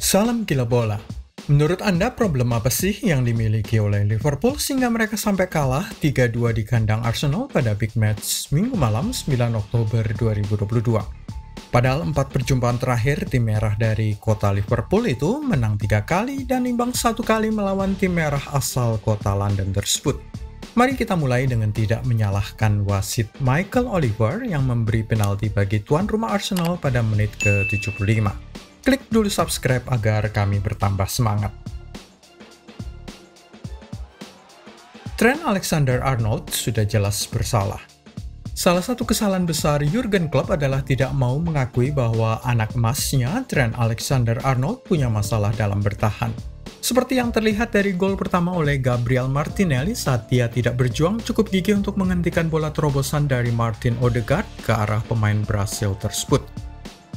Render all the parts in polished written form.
Salam gila bola. Menurut Anda problem apa sih yang dimiliki oleh Liverpool sehingga mereka sampai kalah 3-2 di kandang Arsenal pada big match Minggu malam 9 Oktober 2022? Padahal 4 perjumpaan terakhir tim merah dari kota Liverpool itu menang 3 kali dan imbang 1 kali melawan tim merah asal kota London tersebut. Mari kita mulai dengan tidak menyalahkan wasit Michael Oliver yang memberi penalti bagi tuan rumah Arsenal pada menit ke-75. Klik dulu subscribe agar kami bertambah semangat. Trent Alexander-Arnold sudah jelas bersalah. Salah satu kesalahan besar Jurgen Klopp adalah tidak mau mengakui bahwa anak emasnya, Trent Alexander-Arnold, punya masalah dalam bertahan. Seperti yang terlihat dari gol pertama oleh Gabriel Martinelli saat dia tidak berjuang cukup gigih untuk menghentikan bola terobosan dari Martin Odegaard ke arah pemain Brasil tersebut.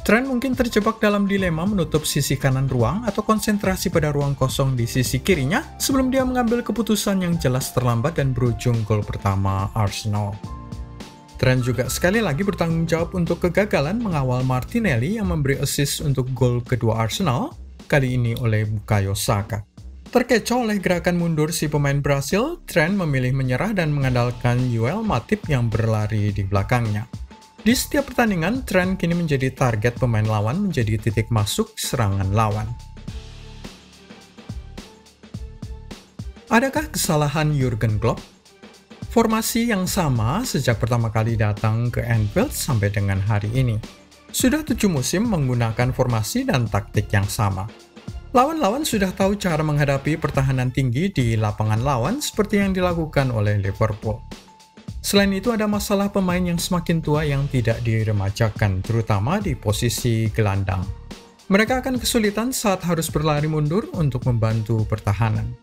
Trent mungkin terjebak dalam dilema menutup sisi kanan ruang atau konsentrasi pada ruang kosong di sisi kirinya sebelum dia mengambil keputusan yang jelas terlambat dan berujung gol pertama Arsenal. Trent juga sekali lagi bertanggung jawab untuk kegagalan mengawal Martinelli yang memberi assist untuk gol kedua Arsenal, kali ini oleh Bukayo Saka. Terkecoh oleh gerakan mundur si pemain Brasil, Trent memilih menyerah dan mengandalkan Joel Matip yang berlari di belakangnya. Di setiap pertandingan, Trent kini menjadi target pemain lawan menjadi titik masuk serangan lawan. Adakah kesalahan Jurgen Klopp? Formasi yang sama sejak pertama kali datang ke Anfield sampai dengan hari ini. Sudah 7 musim menggunakan formasi dan taktik yang sama. Lawan-lawan sudah tahu cara menghadapi pertahanan tinggi di lapangan lawan seperti yang dilakukan oleh Liverpool. Selain itu ada masalah pemain yang semakin tua yang tidak diremajakan, terutama di posisi gelandang. Mereka akan kesulitan saat harus berlari mundur untuk membantu pertahanan.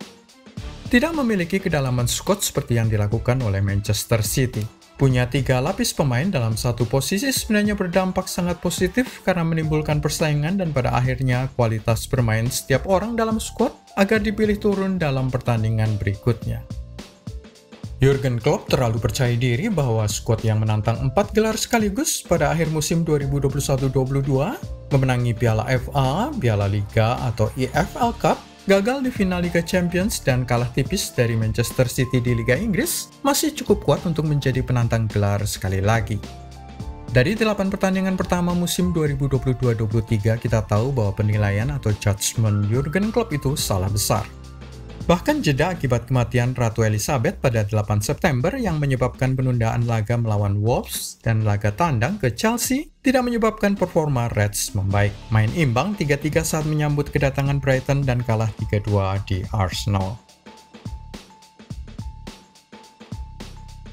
Tidak memiliki kedalaman skuad seperti yang dilakukan oleh Manchester City. Punya 3 lapis pemain dalam satu posisi sebenarnya berdampak sangat positif karena menimbulkan persaingan dan pada akhirnya kualitas bermain setiap orang dalam skuad agar dipilih turun dalam pertandingan berikutnya. Jurgen Klopp terlalu percaya diri bahwa skuad yang menantang 4 gelar sekaligus pada akhir musim 2021-22, memenangi Piala FA, Piala Liga atau EFL Cup, gagal di final Liga Champions dan kalah tipis dari Manchester City di Liga Inggris, masih cukup kuat untuk menjadi penantang gelar sekali lagi. Dari 8 pertandingan pertama musim 2022-23, kita tahu bahwa penilaian atau judgement Jurgen Klopp itu salah besar. Bahkan jeda akibat kematian Ratu Elizabeth pada 8 September yang menyebabkan penundaan laga melawan Wolves dan laga tandang ke Chelsea tidak menyebabkan performa Reds membaik. Main imbang 3-3 saat menyambut kedatangan Brighton dan kalah 3-2 di Arsenal.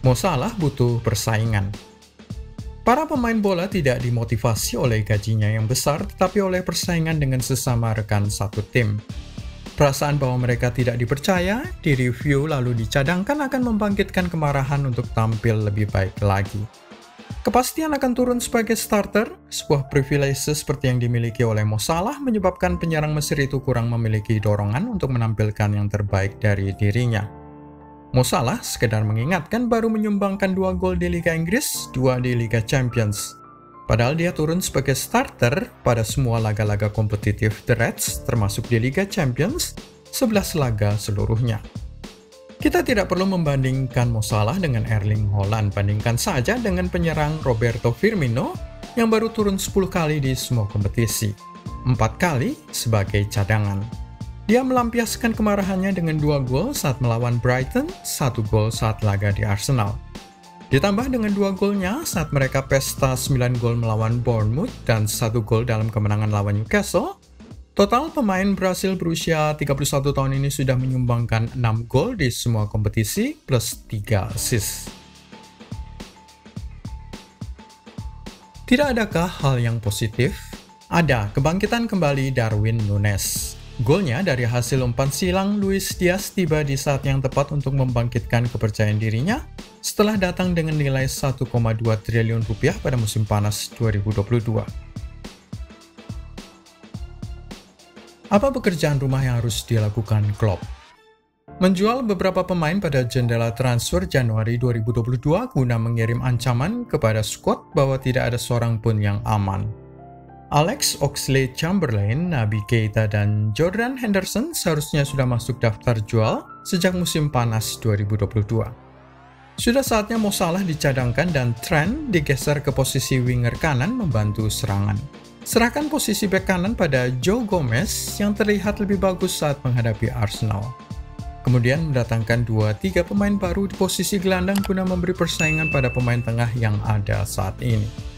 Mo Salah butuh persaingan. Para pemain bola tidak dimotivasi oleh gajinya yang besar tetapi oleh persaingan dengan sesama rekan satu tim. Perasaan bahwa mereka tidak dipercaya, direview lalu dicadangkan akan membangkitkan kemarahan untuk tampil lebih baik lagi. Kepastian akan turun sebagai starter, sebuah privilege seperti yang dimiliki oleh Mo Salah menyebabkan penyerang Mesir itu kurang memiliki dorongan untuk menampilkan yang terbaik dari dirinya. Mo Salah sekedar mengingatkan baru menyumbangkan 2 gol di Liga Inggris, 2 di Liga Champions. Padahal dia turun sebagai starter pada semua laga-laga kompetitif The Reds, termasuk di Liga Champions, 11 laga seluruhnya. Kita tidak perlu membandingkan Mo Salah dengan Erling Haaland, bandingkan saja dengan penyerang Roberto Firmino yang baru turun 10 kali di semua kompetisi, 4 kali sebagai cadangan. Dia melampiaskan kemarahannya dengan 2 gol saat melawan Brighton, 1 gol saat laga di Arsenal. Ditambah dengan 2 golnya saat mereka pesta 9 gol melawan Bournemouth dan 1 gol dalam kemenangan lawan Newcastle, total pemain Brasil berusia 31 tahun ini sudah menyumbangkan 6 gol di semua kompetisi plus 3 assist. Tidak adakah hal yang positif? Ada kebangkitan kembali Darwin Núñez. Golnya dari hasil umpan silang Luis Diaz tiba di saat yang tepat untuk membangkitkan kepercayaan dirinya setelah datang dengan nilai 1,2 triliun rupiah pada musim panas 2022. Apa pekerjaan rumah yang harus dilakukan Klopp? Menjual beberapa pemain pada jendela transfer Januari 2022 guna mengirim ancaman kepada skuad bahwa tidak ada seorang pun yang aman. Alex Oxlade-Chamberlain, Naby Keita, dan Jordan Henderson seharusnya sudah masuk daftar jual sejak musim panas 2022. Sudah saatnya Mo Salah dicadangkan dan Trent digeser ke posisi winger kanan membantu serangan. Serahkan posisi bek kanan pada Joe Gomez yang terlihat lebih bagus saat menghadapi Arsenal. Kemudian mendatangkan 2-3 pemain baru di posisi gelandang guna memberi persaingan pada pemain tengah yang ada saat ini.